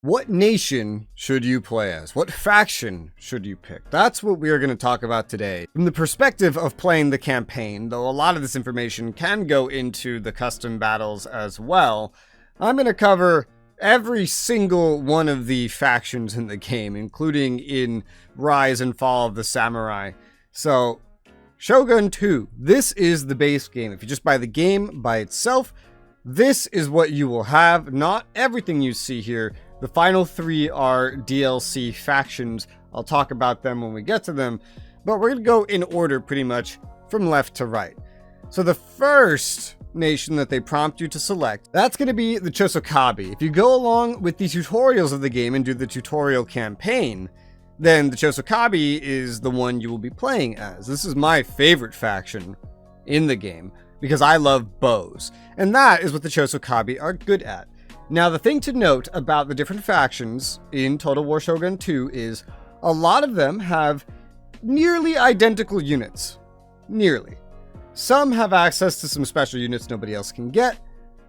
What nation should you play as? What faction should you pick? That's what we are going to talk about today. From the perspective of playing the campaign, though a lot of this information can go into the custom battles as well, I'm going to cover every single one of the factions in the game, including in Rise and Fall of the Samurai. So, Shogun 2, this is the base game. If you just buy the game by itself, this is what you will have. Not everything you see here. The final three are DLC factions. I'll talk about them when we get to them, but we're going to go in order pretty much from left to right. So the first nation that they prompt you to select, that's going to be the Chosokabe. If you go along with the tutorials of the game and do the tutorial campaign, then the Chosokabe is the one you will be playing as. This is my favorite faction in the game because I love bows, and that is what the Chosokabe are good at. Now, the thing to note about the different factions in Total War Shogun 2 is a lot of them have nearly identical units. Nearly. Some have access to some special units nobody else can get,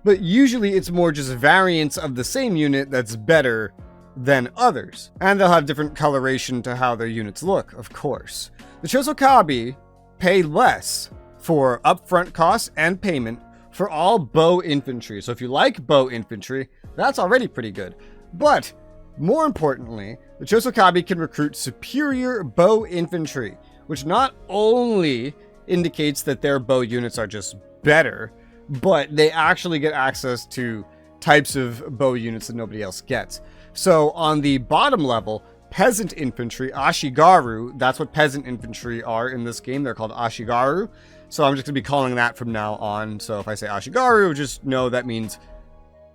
but usually it's more just variants of the same unit that's better than others. And they'll have different coloration to how their units look, of course. The Chosokabe pay less for upfront costs and payment for all bow infantry. So if you like bow infantry, that's already pretty good. But more importantly, the Chosokabe can recruit superior bow infantry, which not only indicates that their bow units are just better, but they actually get access to types of bow units that nobody else gets. So on the bottom level, peasant infantry, Ashigaru, that's what peasant infantry are in this game. They're called Ashigaru. So I'm just going to be calling that from now on. So if I say Ashigaru, just know that means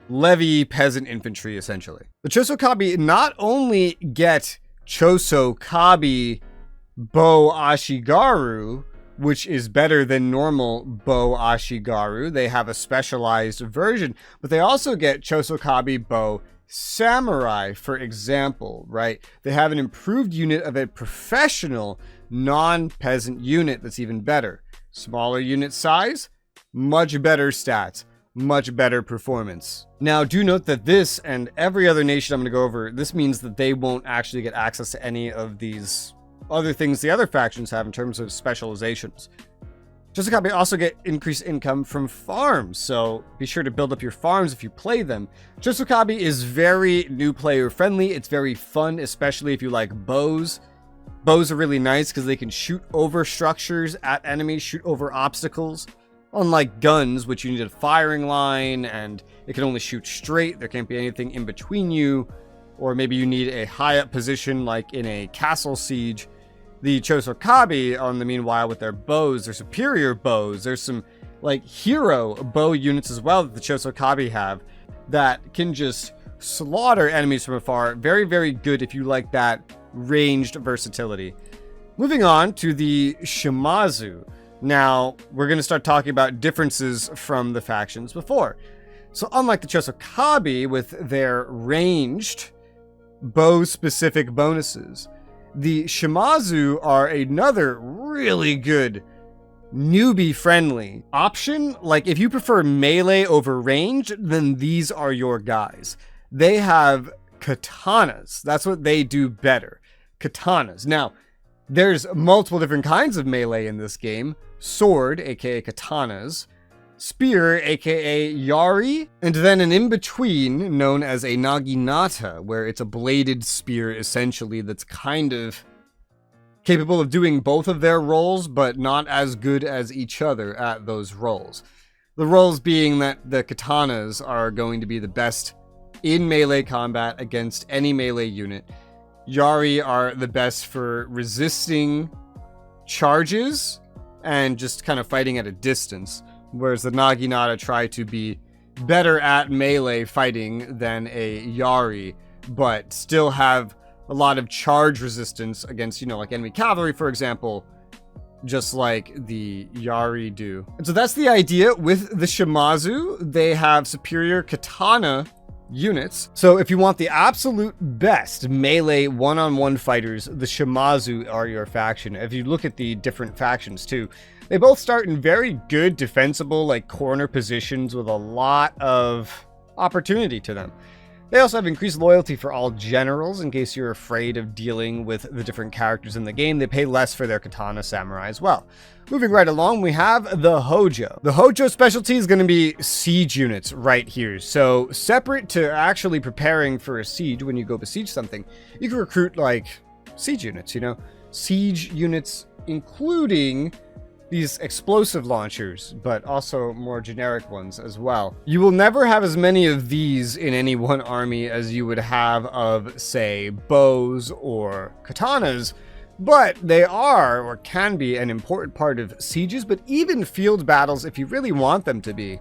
levy peasant infantry, essentially. The Chosokabe not only get Chosokabe bow Ashigaru, which is better than normal bow Ashigaru. They have a specialized version, but they also get Chosokabe bow Samurai, for example, right? They have an improved unit of a professional non-peasant unit that's even better. Smaller unit size, much better stats, much better performance. Now, do note that this and every other nation I'm going to go over, this means that they won't actually get access to any of these other things the other factions have in terms of specializations. Chosokabe also get increased income from farms, so be sure to build up your farms if you play them. Chosokabe is very new player friendly. It's very fun, especially if you like bows. Bows are really nice because they can shoot over structures at enemies, shoot over obstacles. Unlike guns, which you need a firing line and it can only shoot straight. There can't be anything in between you. Or maybe you need a high up position like in a castle siege. The Chosokabe, on the meanwhile, with their bows, their superior bows, there's some like hero bow units as well that the Chosokabe have that can just slaughter enemies from afar. Very, very good if you like that ranged versatility. Moving on to the Shimazu. Now, we're going to start talking about differences from the factions before. So unlike the Chosokabe with their ranged bow-specific bonuses, the Shimazu are another really good newbie-friendly option. Like, if you prefer melee over ranged, then these are your guys. They have katanas. That's what they do better. Katanas. Now, there's multiple different kinds of melee in this game. Sword, aka katanas. Spear, aka yari, and then an in-between known as a naginata, where it's a bladed spear essentially that's kind of capable of doing both of their roles, but not as good as each other at those roles. The roles being that the katanas are going to be the best in melee combat against any melee unit. Yari are the best for resisting charges and just kind of fighting at a distance. Whereas the Naginata try to be better at melee fighting than a Yari, but still have a lot of charge resistance against, like enemy cavalry, for example, just like the Yari do. And so that's the idea with the Shimazu. They have superior katana units. So if you want the absolute best melee one-on-one fighters, the Shimazu are your faction. If you look at the different factions too, they both start in very good defensible, like corner positions with a lot of opportunity to them. They also have increased loyalty for all generals in case you're afraid of dealing with the different characters in the game. They pay less for their katana samurai as well. Moving right along, we have the Hojo. The Hojo specialty is going to be siege units right here. So separate to actually preparing for a siege, when you go besiege something, you can recruit like siege units, siege units including these explosive launchers, but also more generic ones as well. You will never have as many of these in any one army as you would have of, say, bows or katanas, but they are or can be an important part of sieges, but even field battles if you really want them to be.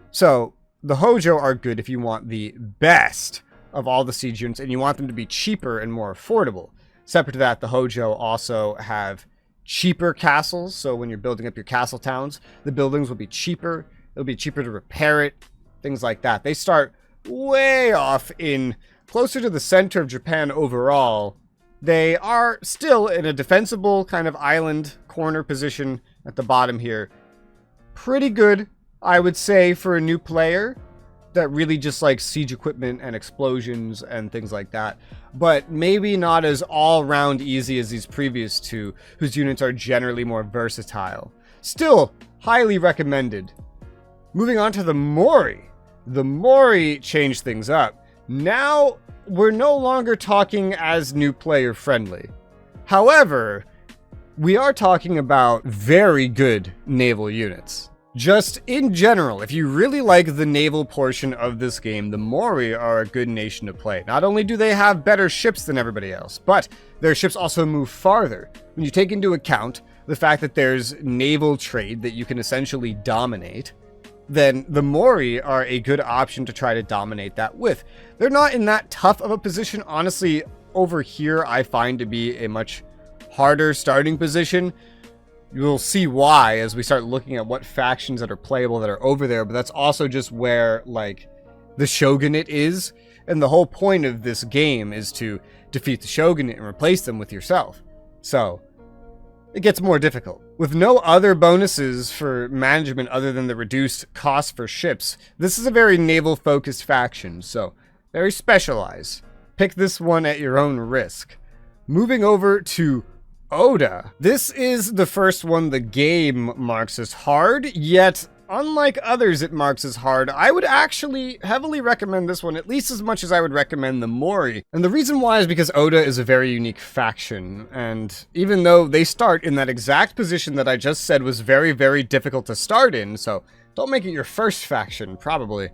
So the Hojo are good if you want the best of all the siege units and you want them to be cheaper and more affordable. Separate to that, the Hojo also have cheaper castles, so when you're building up your castle towns, the buildings will be cheaper. It'll be cheaper to repair it, things like that. They start way off in closer to the center of Japan overall. They are still in a defensible kind of island corner position at the bottom here. Pretty good, I would say, for a new player that really just likes siege equipment and explosions and things like that, but maybe not as all-round easy as these previous two, whose units are generally more versatile. Still, highly recommended. Moving on to the Mori. The Mori changed things up. Now, we're no longer talking as new player friendly. However, we are talking about very good naval units. Just in general, if you really like the naval portion of this game, the Mori are a good nation to play. Not only do they have better ships than everybody else, but their ships also move farther. When you take into account the fact that there's naval trade that you can essentially dominate, then the Mori are a good option to try to dominate that with. They're not in that tough of a position. Honestly, over here, I find to be a much harder starting position. You'll see why as we start looking at what factions that are playable that are over there, but that's also just where, like, the Shogunate is, and the whole point of this game is to defeat the Shogunate and replace them with yourself. So, it gets more difficult. With no other bonuses for management other than the reduced cost for ships, this is a very naval-focused faction, so very specialized. Pick this one at your own risk. Moving over to Oda. This is the first one the game marks as hard, yet unlike others it marks as hard. I would actually heavily recommend this one at least as much as I would recommend the Mori. And the reason why is because Oda is a very unique faction, and even though they start in that exact position that I just said was very, very difficult to start in, so don't make it your first faction, probably.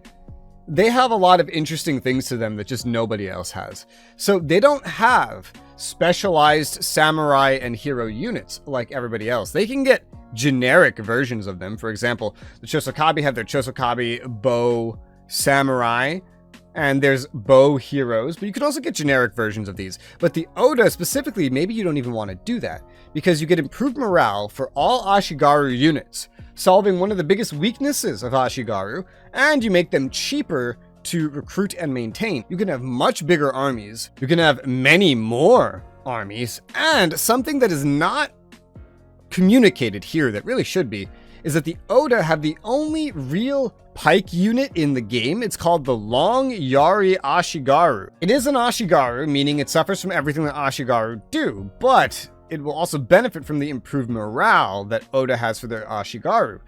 They have a lot of interesting things to them that just nobody else has. So they don't have specialized samurai and hero units like everybody else. They can get generic versions of them. For example, the Chosokabe have their Chosokabe bow samurai, and there's bow heroes, but you can also get generic versions of these. But the Oda specifically, maybe you don't even want to do that, because you get improved morale for all Ashigaru units, solving one of the biggest weaknesses of Ashigaru, and you make them cheaper to recruit and maintain. You can have much bigger armies, you can have many more armies, and something that is not communicated here that really should be, is that the Oda have the only real pike unit in the game. It's called the Long Yari Ashigaru. It is an Ashigaru, meaning it suffers from everything that Ashigaru do, but it will also benefit from the improved morale that Oda has for their Ashigaru.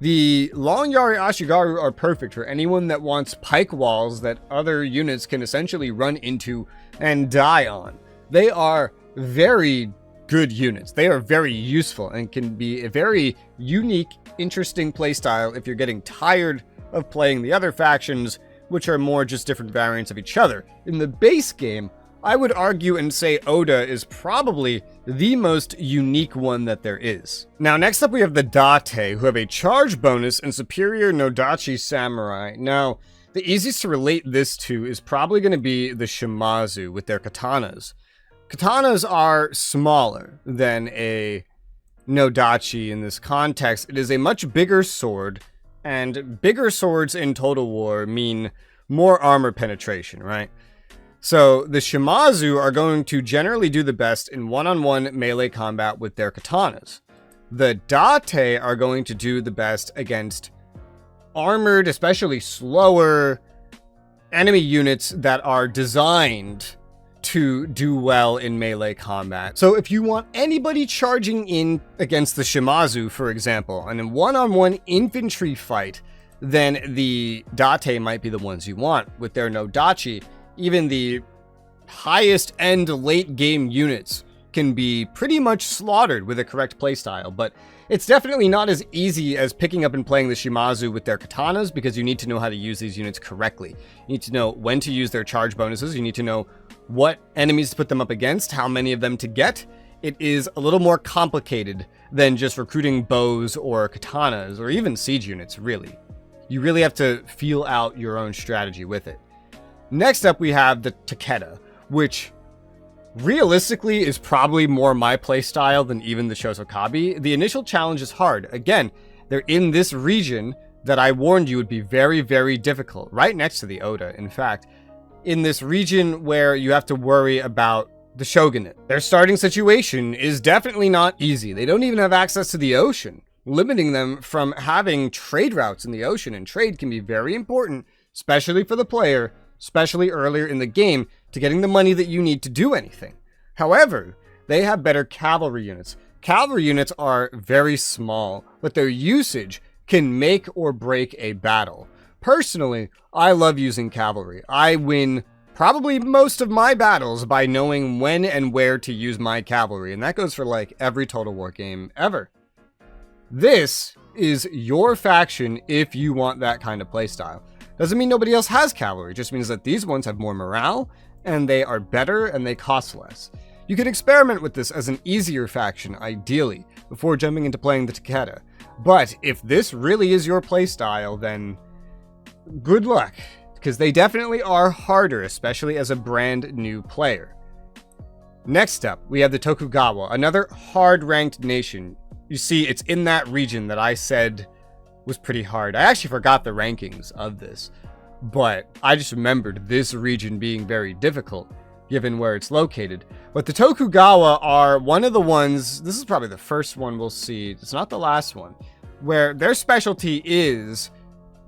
The Long Yari Ashigaru are perfect for anyone that wants pike walls that other units can essentially run into and die on. They are very good units. They are very useful and can be a very unique, interesting playstyle if you're getting tired of playing the other factions, which are more just different variants of each other. In the base game, I would argue and say Oda is probably the most unique one that there is. Now, next up we have the Date, who have a charge bonus and superior Nodachi samurai. Now, the easiest to relate this to is probably going to be the Shimazu with their katanas. Katanas are smaller than a Nodachi in this context. It is a much bigger sword, and bigger swords in Total War mean more armor penetration, right? So the Shimazu are going to generally do the best in one-on-one melee combat with their katanas. The Date are going to do the best against armored, especially slower, enemy units that are designed to do well in melee combat. So if you want anybody charging in against the Shimazu, for example, in a one-on-one infantry fight, then the Date might be the ones you want. With their no Dachi, even the highest end late game units can be pretty much slaughtered with a correct playstyle, but it's definitely not as easy as picking up and playing the Shimazu with their katanas, because you need to know how to use these units correctly. You need to know when to use their charge bonuses, you need to know what enemies to put them up against, how many of them to get. It is a little more complicated than just recruiting bows or katanas, or even siege units, really. You really have to feel out your own strategy with it. Next up, we have the Takeda, which realistically is probably more my playstyle than even the Chosokabe. The initial challenge is hard. Again, they're in this region that I warned you would be very, very difficult, right next to the Oda, in fact. In this region where you have to worry about the shogunate. Their starting situation is definitely not easy. They don't even have access to the ocean, limiting them from having trade routes in the ocean, and trade can be very important, especially for the player, especially earlier in the game, to getting the money that you need to do anything. However, they have better cavalry units. Cavalry units are very small, but their usage can make or break a battle. Personally, I love using cavalry. I win probably most of my battles by knowing when and where to use my cavalry, and that goes for like every Total War game ever. This is your faction if you want that kind of playstyle. Doesn't mean nobody else has cavalry, just means that these ones have more morale, and they are better, and they cost less. You can experiment with this as an easier faction, ideally, before jumping into playing the Takeda. But if this really is your playstyle, then good luck, because they definitely are harder, especially as a brand new player. Next up, we have the Tokugawa, another hard-ranked nation. You see, it's in that region that I said was pretty hard. I actually forgot the rankings of this, but I just remembered this region being very difficult, given where it's located. But the Tokugawa are one of the ones, this is probably the first one we'll see, it's not the last one, where their specialty is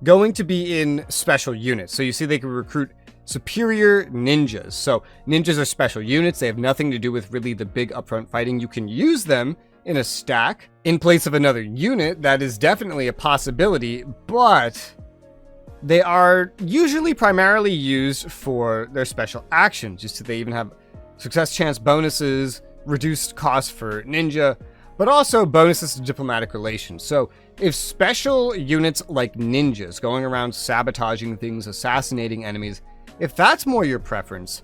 going to be in special units. So you see they can recruit superior ninjas. So ninjas are special units. They have nothing to do with really the big upfront fighting. You can use them in a stack in place of another unit. That is definitely a possibility, but they are usually primarily used for their special actions. You see they even have success chance bonuses, reduced cost for ninja, but also bonuses to diplomatic relations. So if special units like ninjas going around sabotaging things, assassinating enemies, if that's more your preference,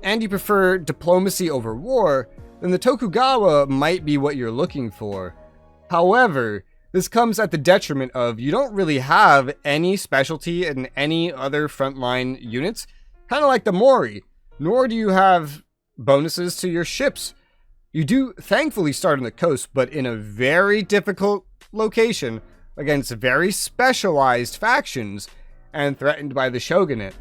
and you prefer diplomacy over war, then the Tokugawa might be what you're looking for. However, this comes at the detriment of you don't really have any specialty in any other frontline units, kind of like the Mori, nor do you have bonuses to your ships. You do thankfully start on the coast, but in a very difficult location against very specialized factions and threatened by the shogunate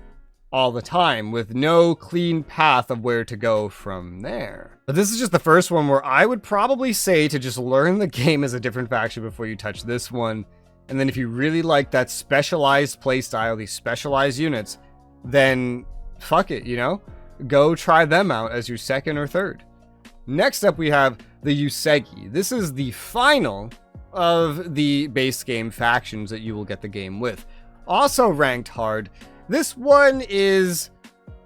all the time, with no clean path of where to go from there. But this is just the first one where I would probably say to just learn the game as a different faction before you touch this one. And then if you really like that specialized playstyle, these specialized units, then fuck it, you know? Go try them out as your second or third. Next up, we have the Uesugi. This is the final of the base game factions that you will get the game with. Also ranked hard. This one is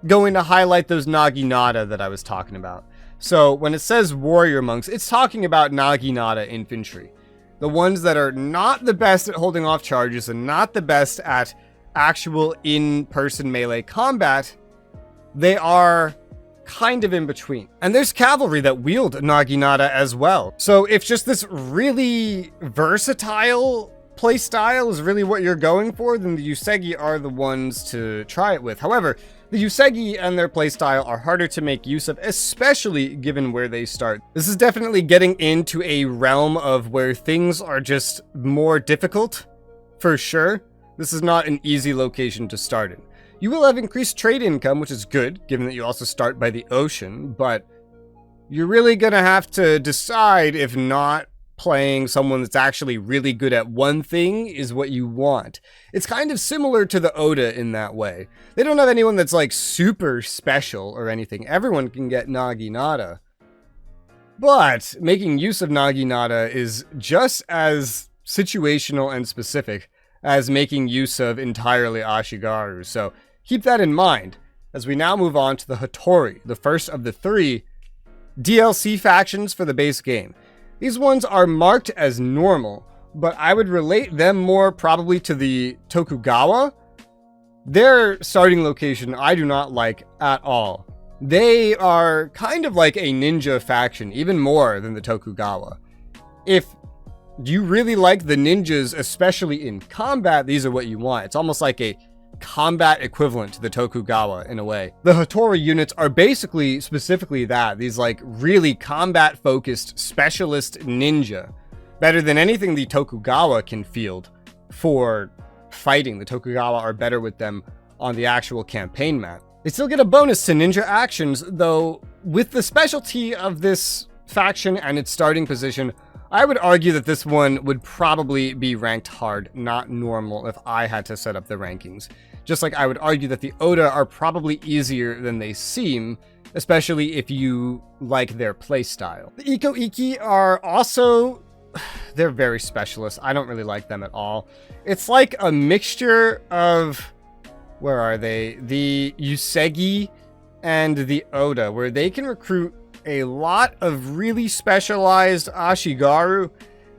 going to highlight those Naginata that I was talking about. So when it says warrior monks, it's talking about Naginata infantry. The ones that are not the best at holding off charges and not the best at actual in-person melee combat. They are kind of in between. And there's cavalry that wield Naginata as well. So if just this really versatile playstyle is really what you're going for, then the Uesugi are the ones to try it with. However, the Uesugi and their playstyle are harder to make use of, especially given where they start. This is definitely getting into a realm of where things are just more difficult, for sure. This is not an easy location to start in. You will have increased trade income, which is good, given that you also start by the ocean, but you're really gonna have to decide, if not playing someone that's actually really good at one thing is what you want. It's kind of similar to the Oda in that way. They don't have anyone that's like super special or anything. Everyone can get Naginata. But making use of Naginata is just as situational and specific as making use of entirely Ashigaru. So keep that in mind as we now move on to the Hattori, the first of the 3 DLC factions for the base game. These ones are marked as normal, but I would relate them more probably to the Tokugawa. Their starting location I do not like at all. They are kind of like a ninja faction, even more than the Tokugawa. If you really like the ninjas, especially in combat, these are what you want. It's almost like a combat equivalent to the Tokugawa in a way. The Hattori units are basically specifically that, these like really combat focused specialist ninja. Better than anything the Tokugawa can field for fighting. The Tokugawa are better with them on the actual campaign map. They still get a bonus to ninja actions, though with the specialty of this faction and its starting position, I would argue that this one would probably be ranked hard, not normal, if I had to set up the rankings. Just like I would argue that the Oda are probably easier than they seem, especially if you like their playstyle. The Iko Iki are also... they're very specialist. I don't really like them at all. It's like a mixture of... where are they? The Uesugi and the Oda, where they can recruit a lot of really specialized Ashigaru,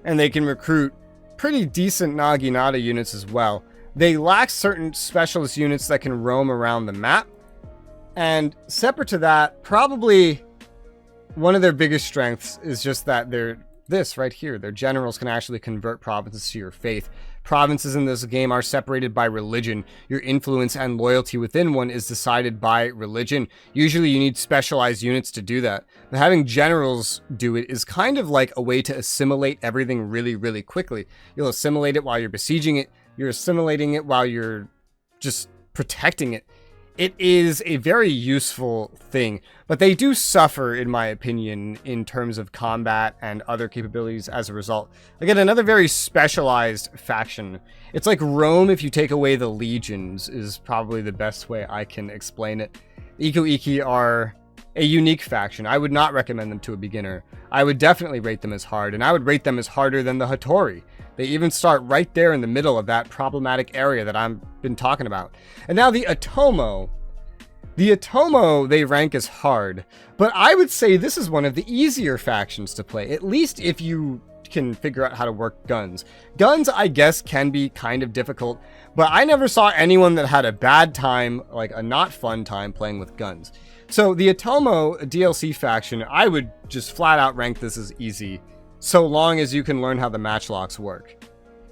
and they can recruit pretty decent Naginata units as well. They lack certain specialist units that can roam around the map, and separate to that, probably one of their biggest strengths is just that this right here, their generals can actually convert provinces to your faith. Provinces in this game are separated by religion. Your influence and loyalty within one is decided by religion. Usually you need specialized units to do that. But having generals do it is kind of like a way to assimilate everything really, really quickly. You'll assimilate it while you're besieging it. You're assimilating it while you're just protecting it. It is a very useful thing, but they do suffer, in my opinion, in terms of combat and other capabilities as a result. Again, another very specialized faction. It's like Rome if you take away the legions, is probably the best way I can explain it. Iko Iki are a unique faction. I would not recommend them to a beginner. I would definitely rate them as hard, and I would rate them as harder than the Hattori. They even start right there in the middle of that problematic area that I've been talking about. And now the Otomo. The Otomo, they rank as hard, but I would say this is one of the easier factions to play, at least if you can figure out how to work guns. Guns, I guess, can be kind of difficult, but I never saw anyone that had a bad time, like a not fun time playing with guns. So the Otomo DLC faction, I would just flat out rank this as easy, so long as you can learn how the matchlocks work.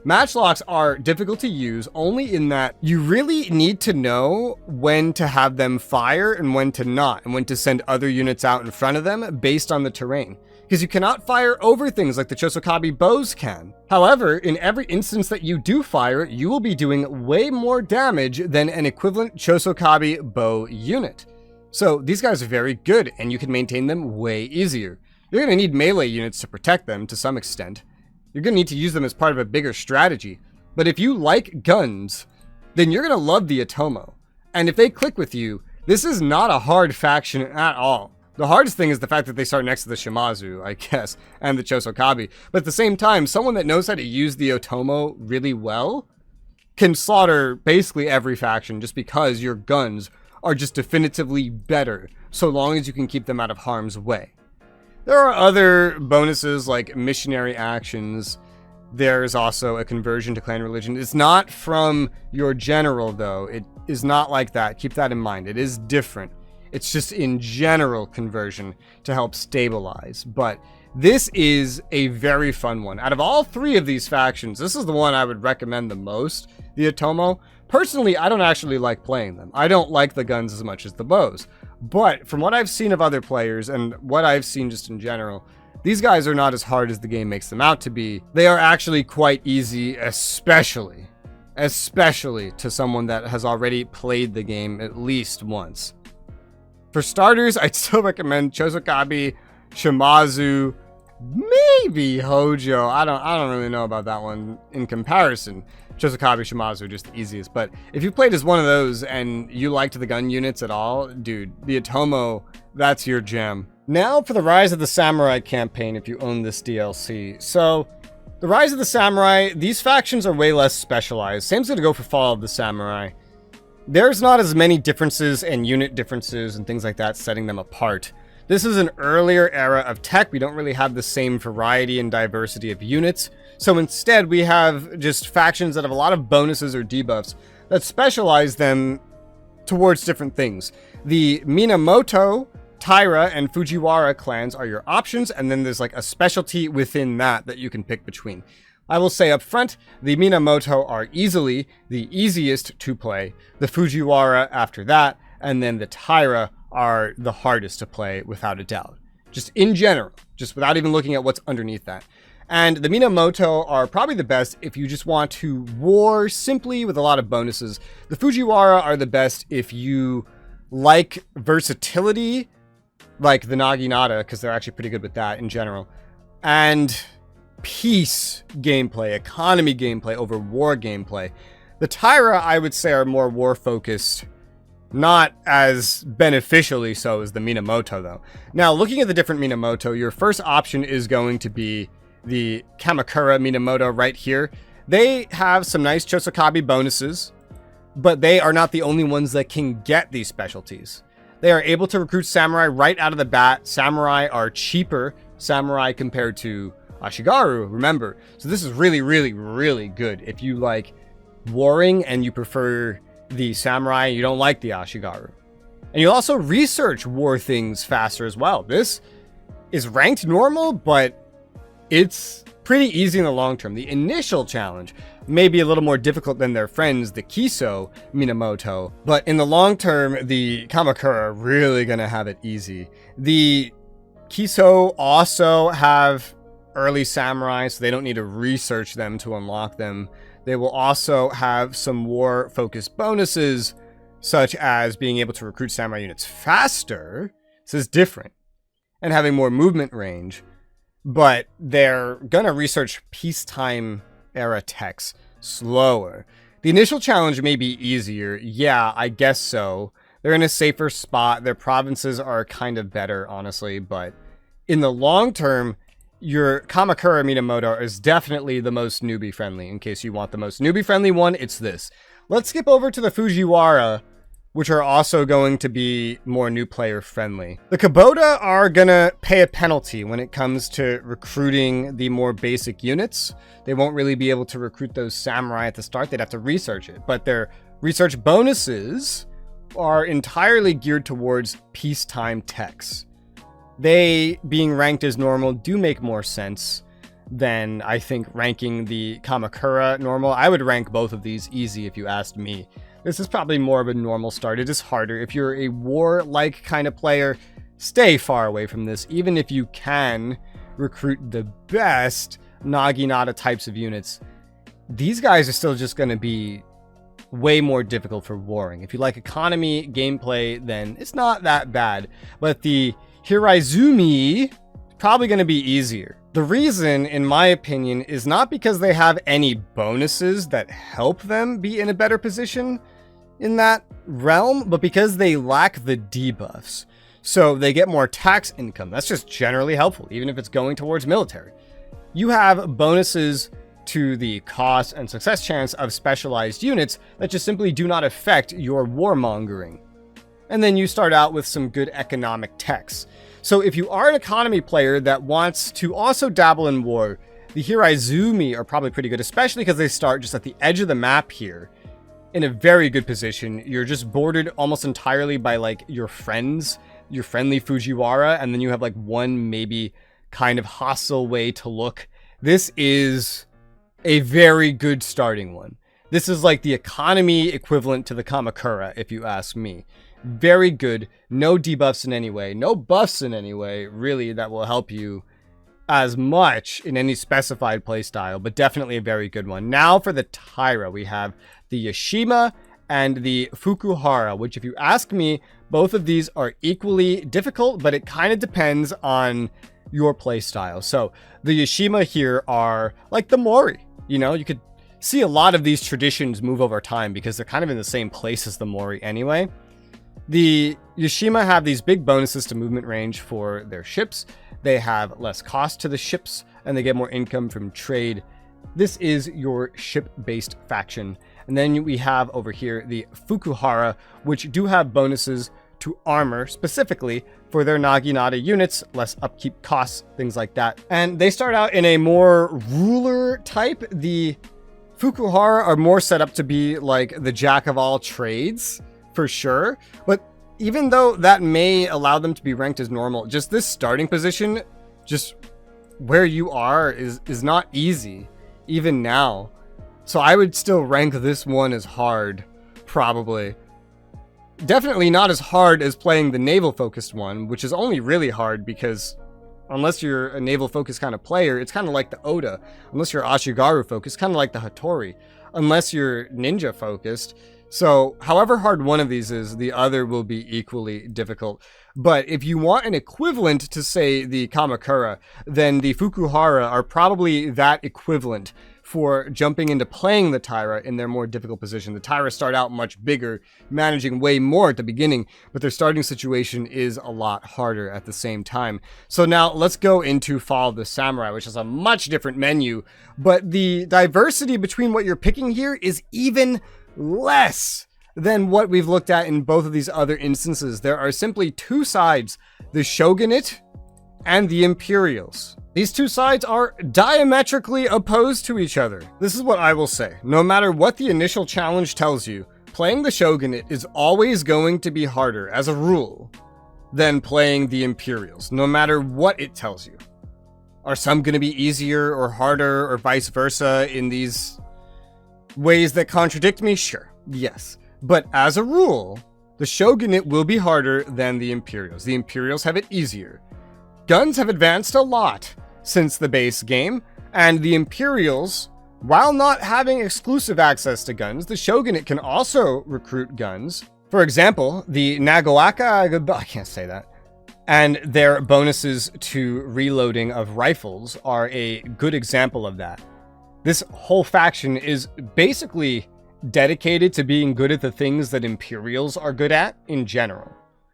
Matchlocks are difficult to use only in that you really need to know when to have them fire and when to not, and when to send other units out in front of them based on the terrain. Because you cannot fire over things like the Chosokabe bows can. However, in every instance that you do fire, you will be doing way more damage than an equivalent Chosokabe bow unit. So these guys are very good, and you can maintain them way easier. You're going to need melee units to protect them to some extent. You're going to need to use them as part of a bigger strategy. But if you like guns, then you're going to love the Otomo. And if they click with you, this is not a hard faction at all. The hardest thing is the fact that they start next to the Shimazu, I guess, and the Chosokabe. But at the same time, someone that knows how to use the Otomo really well can slaughter basically every faction just because your guns are just definitively better, so long as you can keep them out of harm's way. There are other bonuses like missionary actions. There's also a conversion to clan religion. It's not from your general, though. It is not like that. Keep that in mind. It is different. It's just in general conversion to help stabilize. But this is a very fun one. Out of all 3 of these factions, this is the one I would recommend the most, the Otomo. Personally, I don't actually like playing them. I don't like the guns as much as the bows. But from what I've seen of other players and what I've seen just in general, these guys are not as hard as the game makes them out to be. They are actually quite easy, especially to someone that has already played the game at least once. For starters, I'd still recommend Chosokabe, Shimazu, maybe Hojo. I don't really know about that one in comparison. Chosokabe, Shimazu are just the easiest. But if you played as one of those and you liked the gun units at all, dude, the Otomo, that's your gem. Now for the Rise of the Samurai campaign if you own this DLC. So, the Rise of the Samurai, these factions are way less specialized. Same's gonna go for Fall of the Samurai. There's not as many differences and unit differences and things like that setting them apart. This is an earlier era of tech. We don't really have the same variety and diversity of units. So instead, we have just factions that have a lot of bonuses or debuffs that specialize them towards different things. The Minamoto, Taira, and Fujiwara clans are your options, and then there's like a specialty within that you can pick between. I will say up front, the Minamoto are easily the easiest to play, the Fujiwara after that, and then the Taira are the hardest to play without a doubt. Just in general, just without even looking at what's underneath that. And the Minamoto are probably the best if you just want to war simply with a lot of bonuses. The Fujiwara are the best if you like versatility, like the Naginata, because they're actually pretty good with that in general. And peace gameplay, economy gameplay over war gameplay. The Taira, I would say, are more war focused, not as beneficially so as the Minamoto though. Now, looking at the different Minamoto, your first option is going to be the Kamakura Minamoto right here. They have some nice Chosokabe bonuses, but they are not the only ones that can get these specialties. They are able to recruit samurai right out of the bat. Samurai are cheaper samurai compared to Ashigaru, remember. So this is really, really, really good if you like warring and you prefer the samurai, you don't like the Ashigaru. And you'll also research war things faster as well. This is ranked normal, but it's pretty easy in the long term. The initial challenge may be a little more difficult than their friends, the Kiso Minamoto, but in the long term, the Kamakura are really gonna have it easy. The Kiso also have early samurai, so they don't need to research them to unlock them. They will also have some war-focused bonuses, such as being able to recruit samurai units faster. This is different. And having more movement range. But they're gonna research peacetime era techs slower. The initial challenge may be easier. Yeah, I guess so. They're in a safer spot. Their provinces are kind of better, honestly. But in the long term, your Kamakura Minamoto is definitely the most newbie friendly. In case you want the most newbie friendly one, it's this. Let's skip over to the Fujiwara, which are also going to be more new player friendly. The Kubota are gonna pay a penalty when it comes to recruiting the more basic units. They won't really be able to recruit those samurai at the start. They'd have to research it, but their research bonuses are entirely geared towards peacetime techs. They, being ranked as normal, do make more sense than, I think, ranking the Kamakura normal. I would rank both of these easy if you asked me. This is probably more of a normal start. It is harder. If you're a war-like kind of player, stay far away from this. Even if you can recruit the best Naginata types of units, these guys are still just going to be way more difficult for warring. If you like economy gameplay, then it's not that bad. But the Hiraizumi, probably going to be easier. The reason, in my opinion, is not because they have any bonuses that help them be in a better position in that realm, but because they lack the debuffs. So they get more tax income. That's just generally helpful, even if it's going towards military. You have bonuses to the cost and success chance of specialized units that just simply do not affect your warmongering. And then you start out with some good economic techs. So if you are an economy player that wants to also dabble in war, the Hiraizumi are probably pretty good, especially because they start just at the edge of the map here in a very good position. You're just bordered almost entirely by like your friends, your friendly Fujiwara, and then you have like one maybe kind of hostile way to look. This is a very good starting one. This is like the economy equivalent to the Kamakura, if you ask me. Very good. No debuffs in any way. No buffs in any way, really, that will help you as much in any specified playstyle, but definitely a very good one. Now for the Taira, we have the Yashima and the Fukuhara, which if you ask me, both of these are equally difficult, but it kind of depends on your playstyle. So the Yashima here are like the Mori. You know, you could see a lot of these traditions move over time because they're kind of in the same place as the Mori anyway. The Yashima have these big bonuses to movement range for their ships. They have less cost to the ships, and they get more income from trade. This is your ship-based faction. And then we have over here the Fukuhara, which do have bonuses to armor, specifically for their Naginata units, less upkeep costs, things like that. And they start out in a more ruler type. The Fukuhara are more set up to be like the jack of all trades, for sure. But even though that may allow them to be ranked as normal, just this starting position, just where you are is not easy, even now. So I would still rank this one as hard, probably. Definitely not as hard as playing the naval-focused one, which is only really hard because unless you're a naval-focused kind of player, it's kind of like the Oda. Unless you're Ashigaru-focused, kind of like the Hattori. Unless you're ninja-focused. So however hard one of these is, the other will be equally difficult. But if you want an equivalent to, say, the Kamakura, then the Fukuhara are probably that equivalent for jumping into playing the Taira in their more difficult position. The Taira start out much bigger, managing way more at the beginning, but their starting situation is a lot harder at the same time. So now let's go into Fall of the Samurai, which is a much different menu, but the diversity between what you're picking here is even less than what we've looked at in both of these other instances. There are simply two sides, the Shogunate and the Imperials. These two sides are diametrically opposed to each other. This is what I will say. No matter what the initial challenge tells you, playing the Shogunate is always going to be harder, as a rule, than playing the Imperials, no matter what it tells you. Are some going to be easier or harder or vice versa in these ways that contradict me? Sure, yes. But as a rule, the Shogunate will be harder than the Imperials. The Imperials have it easier. Guns have advanced a lot since the base game, and the Imperials, while not having exclusive access to guns, the Shogunate can also recruit guns. For example, the Nagaoka, I can't say that, and their bonuses to reloading of rifles are a good example of that. This whole faction is basically dedicated to being good at the things that Imperials are good at in general.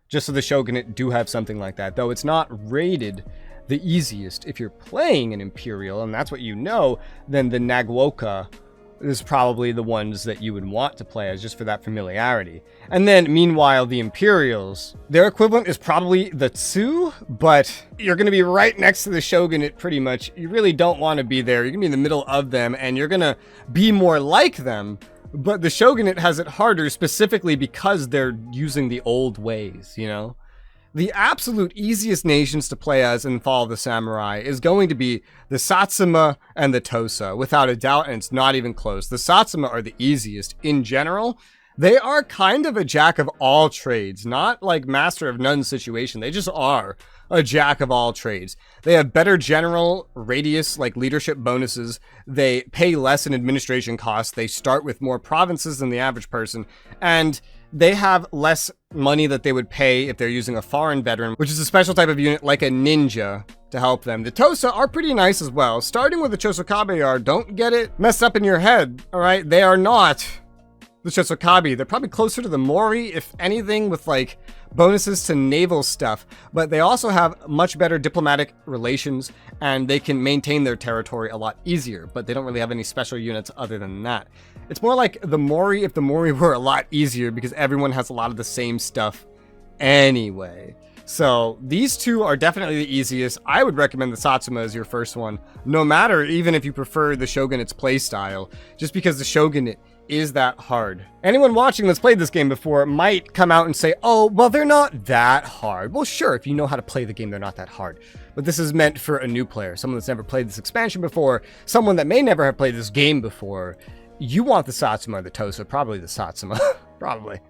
Just so the Shogunate do have something like that, though it's not rated the easiest. If you're playing an Imperial, and that's what you know, then the Nagaoka is probably the ones that you would want to play as, just for that familiarity. And then, meanwhile, the Imperials, their equivalent is probably the Tsu, but you're going to be right next to the Shogunate pretty much. You really don't want to be there. You're going to be in the middle of them, and you're going to be more like them. But the Shogunate has it harder specifically because they're using the old ways, you know? The absolute easiest nations to play as in Fall of the Samurai is going to be the Satsuma and the Tosa, without a doubt, and it's not even close. The Satsuma are the easiest in general. They are kind of a jack of all trades, not like master of none situation. They just are a jack of all trades. They have better general radius, like leadership bonuses. They pay less in administration costs. They start with more provinces than the average person. And they have less money that they would pay if they're using a foreign veteran, which is a special type of unit like a ninja to help them. The Tosa are pretty nice as well. Starting with the Chosokabe are, don't get it messed up in your head, all right? They are not the Chosokabe. They're probably closer to the Mori, if anything, with like bonuses to naval stuff, but they also have much better diplomatic relations and they can maintain their territory a lot easier, but they don't really have any special units other than that. It's more like the Mori if the Mori were a lot easier because everyone has a lot of the same stuff anyway. So these two are definitely the easiest. I would recommend the Satsuma as your first one, no matter even if you prefer the Shogunate's playstyle, just because the Shogunate is that hard. Anyone watching that's played this game before might come out and say, oh, well, they're not that hard. Well, sure, if you know how to play the game, they're not that hard. But this is meant for a new player, someone that's never played this expansion before, someone that may never have played this game before. You want the Satsuma or the Tosa, probably the Satsuma, probably.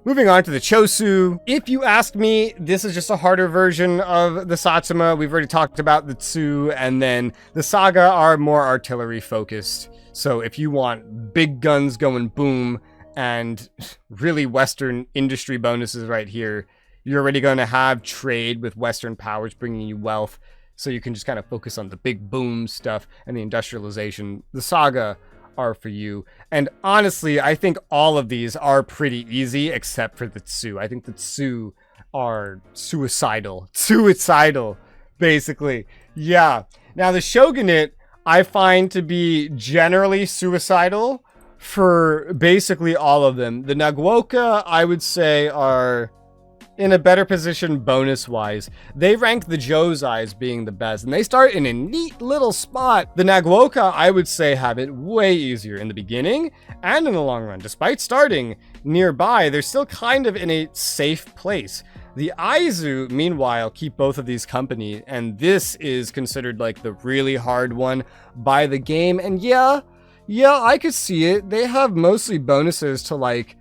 Moving on to the Chosu. If you ask me, this is just a harder version of the Satsuma. We've already talked about the Tsu, and then the Saga are more artillery focused. So if you want big guns going boom and really Western industry bonuses right here, You're already going to have trade with Western powers bringing you wealth, so you can just kind of focus on the big boom stuff and the industrialization. The saga are for you. And honestly, I think all of these are pretty easy except for the Tsu. I think the Tsu are suicidal, basically. Yeah. Now the Shogunate I find to be generally suicidal for basically all of them. The Nagaoka, I would say, are in a better position bonus-wise. They rank the Josei as being the best, and they start in a neat little spot. The Nagaoka, I would say, have it way easier in the beginning and in the long run. Despite starting nearby, they're still kind of in a safe place. The Aizu, meanwhile, keep both of these company, and this is considered like the really hard one by the game. And yeah, I could see it. They have mostly bonuses to like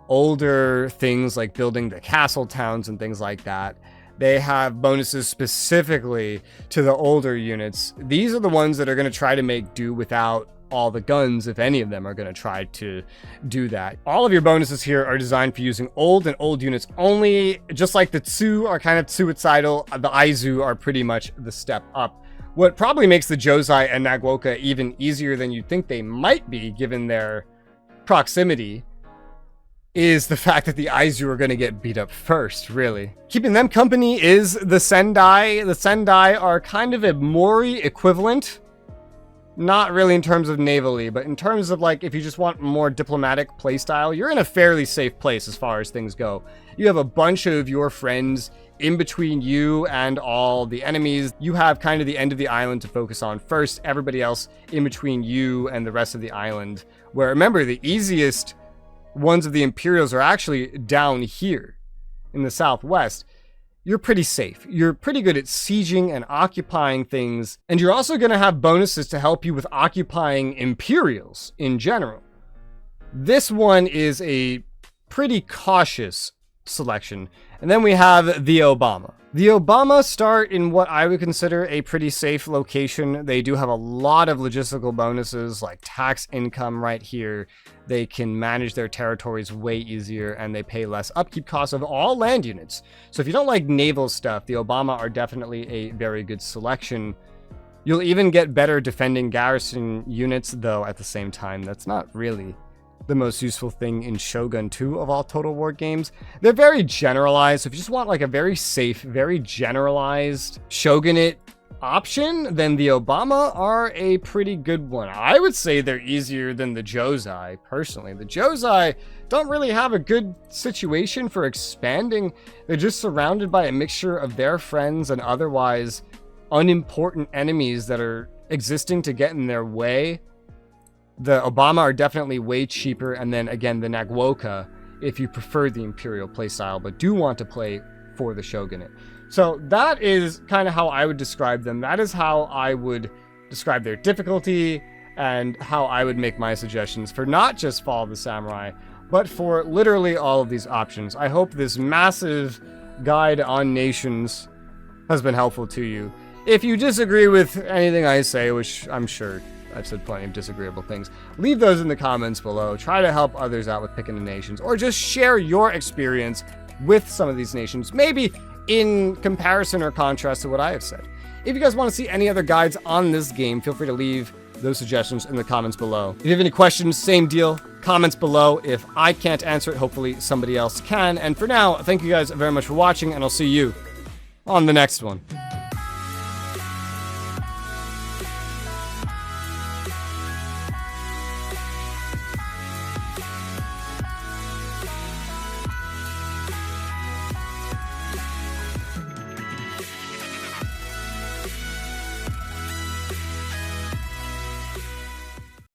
older things like building the castle towns and things like that. They have bonuses specifically to the older units. These are the ones that are going to try to make do without all the guns, if any of them are going to try to do that. All of your bonuses here are designed for using old and old units only. Just like the Tsu are kind of suicidal, the Aizu are pretty much the step up. What probably makes the Josei and Nagaoka even easier than you'd think they might be given their proximity is the fact that the Aizu are going to get beat up first, really. Keeping them company is the Sendai. The Sendai are kind of a Mori equivalent. Not really in terms of navally, but in terms of like if you just want more diplomatic playstyle, you're in a fairly safe place as far as things go. You have a bunch of your friends in between you and all the enemies. You have kind of the end of the island to focus on first, everybody else in between you and the rest of the island. Where remember, the easiest ones of the Imperials are actually down here in the southwest. You're pretty safe. You're pretty good at sieging and occupying things. And you're also going to have bonuses to help you with occupying Imperials in general. This one is a pretty cautious selection. And then we have the Obama. The Obama start in what I would consider a pretty safe location. They do have a lot of logistical bonuses like tax income right here. They can manage their territories way easier and they pay less upkeep costs of all land units. So if you don't like naval stuff, the Obama are definitely a very good selection. You'll even get better defending garrison units, though at the same time, that's not really the most useful thing in Shogun 2 of all Total War games. They're very generalized, so if you just want like a very safe, very generalized Shogunate option, then the Obama are a pretty good one. I would say they're easier than the Josei, personally. The Josei don't really have a good situation for expanding. They're just surrounded by a mixture of their friends and otherwise unimportant enemies that are existing to get in their way. The Obama are definitely way cheaper, and then again the Nagaoka if you prefer the Imperial playstyle but do want to play for the Shogunate. So that is kind of how I would describe them. That is how I would describe their difficulty and how I would make my suggestions for not just Fall of the Samurai, but for literally all of these options. I hope this massive guide on nations has been helpful to you. If you disagree with anything I say, which I'm sure I've said plenty of disagreeable things, leave those in the comments below. Try to help others out with picking the nations, or just share your experience with some of these nations, maybe in comparison or contrast to what I have said. If you guys want to see any other guides on this game, feel free to leave those suggestions in the comments below. If you have any questions, same deal, comments below. If I can't answer it, hopefully somebody else can. And for now, thank you guys very much for watching, and I'll see you on the next one.